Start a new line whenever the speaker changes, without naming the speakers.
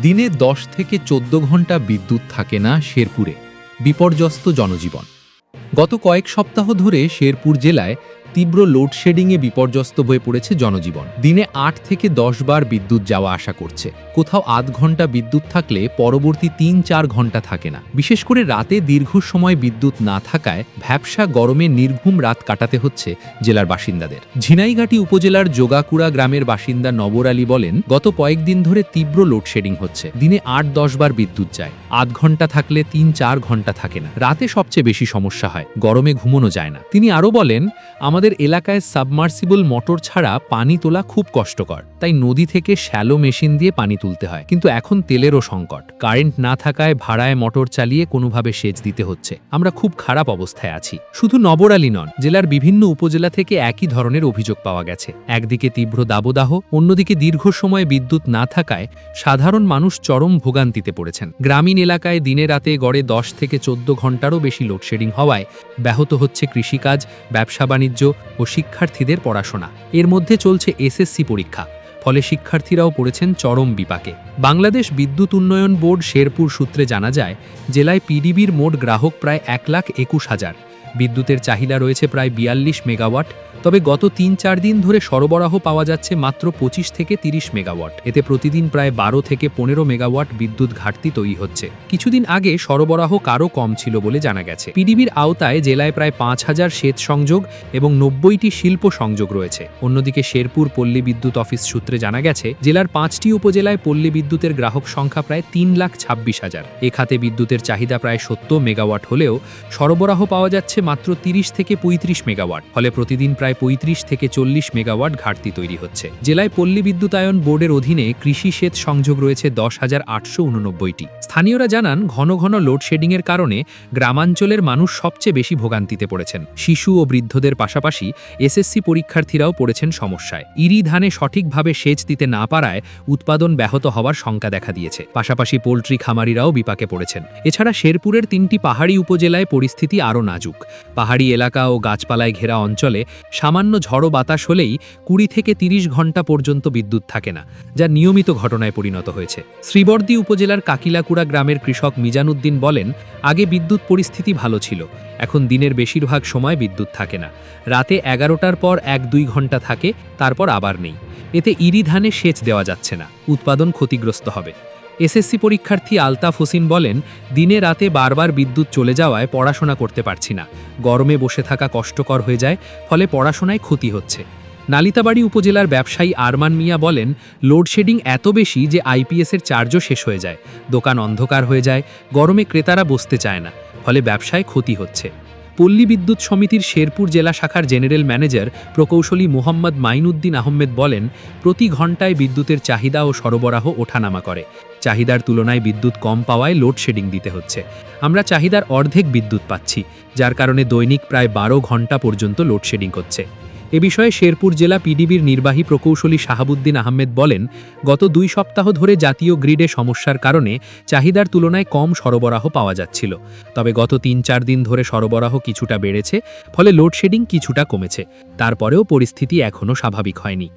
দিনে 10 থেকে 14 ঘন্টা বিদ্যুৎ থাকে না শেরপুরে। বিপর্যস্ত জনজীবন। গত কয়েক সপ্তাহ ধরে শেরপুর জেলায় তীব্র লোডশেডিংয়ে বিপর্যস্ত হয়ে পড়েছে জনজীবন। দিনে 8 থেকে 10 বার বিদ্যুৎ যাওয়া আসা করছে। কোথাও আধ ঘন্টা বিদ্যুৎ থাকলে পরবর্তী 3-4 ঘন্টা থাকে না। বিশেষ করে রাতে দীর্ঘ সময় বিদ্যুৎ না থাকায় ভ্যাপসা গরমে নির্ঘুম রাত কাটাতে হচ্ছে জেলার বাসিন্দাদের। ঝিনাইগাটি উপজেলার যোগাকুড়া গ্রামের বাসিন্দা নবর আলী বলেন, গত কয়েকদিন ধরে তীব্র লোডশেডিং হচ্ছে। দিনে 8-10 বার বিদ্যুৎ যায়, আধ ঘন্টা থাকলে 3-4 ঘন্টা থাকে না। রাতে সবচেয়ে বেশি সমস্যা হয়, গরমে ঘুমানো যায় না। তিনি আরও বলেন, আমাদের এলাকায় সাবমার্সিবল মোটর ছাড়া পানি তোলা খুব কষ্টকর, তাই নদী থেকে শ্যালো মেশিন দিয়ে পানি তুলতে হয়। কিন্তু এখন তেলেরও সংকট, কারেন্ট না থাকায় ভাড়ায় মোটর চালিয়ে কোনোভাবে সেচ দিতে হচ্ছে। আমরা খুব খারাপ অবস্থায় আছি। শুধু নবর আলী নন, জেলার বিভিন্ন উপজেলা থেকে একই ধরনের অভিযোগ পাওয়া গেছে। একদিকে তীব্র দাবদাহ, অন্যদিকে দীর্ঘ সময় বিদ্যুৎ না থাকায় সাধারণ মানুষ চরম ভোগান্তিতে পড়েছেন। গ্রামীণ এলাকায় দিনে রাতে গড়ে 10 থেকে 14 ঘন্টারও বেশি লোডশেডিং হওয়ায় ব্যাহত হচ্ছে কৃষিকাজ, ব্যবসা বাণিজ্য ও শিক্ষার্থীদের পড়াশোনা। এর মধ্যে চলছে এসএসসি পরীক্ষা, ফলে শিক্ষার্থীরাও পড়েছেন চরম বিপাকে। বাংলাদেশ বিদ্যুৎ উন্নয়ন বোর্ড শেরপুর সূত্রে জানা যায়, জেলায় পিডিবির মোট গ্রাহক প্রায় 1,21,000। বিদ্যুতের চাহিদা রয়েছে প্রায় 42 মেগাওয়াট। তবে গত 3-4 দিন ধরে সরবরাহ পাওয়া যাচ্ছে মাত্র 25 থেকে 30 মেগাওয়াট। এতে প্রতিদিন প্রায় 12 থেকে 15 মেগাওয়াট বিদ্যুৎ ঘাটতি তৈরি হচ্ছে। কিছুদিন আগে সরবরাহ কারও কম ছিল বলে জানা গেছে। পিডিবির আওতায় জেলায় প্রায় 5,000 সেচ সংযোগ এবং 90টি শিল্প সংযোগ রয়েছে। অন্যদিকে শেরপুর পল্লী বিদ্যুৎ অফিস সূত্রে জানা গেছে, জেলার 5টি উপজেলায় পল্লী বিদ্যুতের গ্রাহক সংখ্যা প্রায় 3,26,000। এ খাতে বিদ্যুতের চাহিদা প্রায় 70 মেগাওয়াট হলেও সরবরাহ পাওয়া যাচ্ছে মাত্র 30 থেকে 35 মেগাওয়াট। ফলে প্রতিদিন প্রায় 35 থেকে 40 মেগাওয়াট ঘাটতি তৈরি হচ্ছে। জেলায় পল্লী বিদ্যুতায়ন বোর্ডের অধীনে কৃষি সেচ সংযোগ রয়েছে 10,889টি। স্থানীয়রা জানান, ঘন ঘন লোডশেডিংয়ের কারণে গ্রামাঞ্চলের মানুষ সবচেয়ে বেশি ভোগান্তিতে পড়েছেন। শিশু ও বৃদ্ধদের পাশাপাশি এসএসসি পরীক্ষার্থীরাও পড়েছেন সমস্যায়। ইরি ধানে সঠিকভাবে সেচ দিতে না পারায় উৎপাদন ব্যাহত হওয়ার শঙ্কা দেখা দিয়েছে। পাশাপাশি পোল্ট্রি খামারিরাও বিপাকে পড়েছেন। এছাড়া শেরপুরের 3টি পাহাড়ি উপজেলায় পরিস্থিতি আরও নাজুক। পাহাড়ি এলাকা ও গাছপালায় ঘেরা অঞ্চলে সামান্য ঝড়ো বাতাস হলেই 20 থেকে 30 ঘন্টা পর্যন্ত বিদ্যুৎ থাকে না, যা নিয়মিত ঘটনায় পরিণত হয়েছে। শ্রীবর্দী উপজেলার কাকিলাকুড়া গ্রামের কৃষক মিজান উদ্দিন বলেন, আগে বিদ্যুৎ পরিস্থিতি ভালো ছিল, এখন দিনের বেশিরভাগ সময় বিদ্যুৎ থাকে না। রাতে 11টার পর 1-2 ঘন্টা থাকে, তারপর আবার নেই। এতে ইরি ধানে সেচ দেওয়া যাচ্ছে না, উৎপাদন ক্ষতিগ্রস্ত হবে। এসএসসি পরীক্ষার্থী আলতাফ হোসেন বলেন, দিনে রাতে বারবার বিদ্যুৎ চলে যাওয়ায় পড়াশোনা করতে পারছি না। গরমে বসে থাকা কষ্টকর হয়ে যায়, ফলে পড়াশোনায় ক্ষতি হচ্ছে। নালিতাবাড়ি উপজেলার ব্যবসায়ী আরমান মিয়া বলেন, লোডশেডিং এত বেশি যে আইপিএসের চার্জও শেষ হয়ে যায়, দোকান অন্ধকার হয়ে যায়, গরমে ক্রেতারা বসতে চায় না, ফলে ব্যবসায় ক্ষতি হচ্ছে। পল্লী বিদ্যুৎ সমিতির শেরপুর জেলা শাখার জেনারেল ম্যানেজার প্রকৌশলী মোহাম্মদ মাইনুদ্দিন আহমেদ বলেন, প্রতি ঘন্টায় বিদ্যুতের চাহিদা ও সরবরাহ ওঠানামা করে। চাহিদার তুলনায় বিদ্যুৎ কম পাওয়ায় লোডশেডিং দিতে হচ্ছে। আমরা চাহিদার অর্ধেক বিদ্যুৎ পাচ্ছি, যার কারণে দৈনিক প্রায় 12 ঘন্টা পর্যন্ত লোডশেডিং হচ্ছে। এ বিষয়ে শেরপুর জেলা পিডিবির নির্বাহী প্রকৌশলী শাহাবুদ্দিন আহমেদ বলেন, গত 2 সপ্তাহ ধরে জাতীয় গ্রিডে সমস্যার কারণে চাহিদার তুলনায় কম সরবরাহ পাওয়া যাচ্ছিল। তবে গত 3-4 দিন ধরে সরবরাহ কিছুটা বেড়েছে, ফলে লোডশেডিং কিছুটা কমেছে। তারপরেও পরিস্থিতি এখনও স্বাভাবিক হয়নি।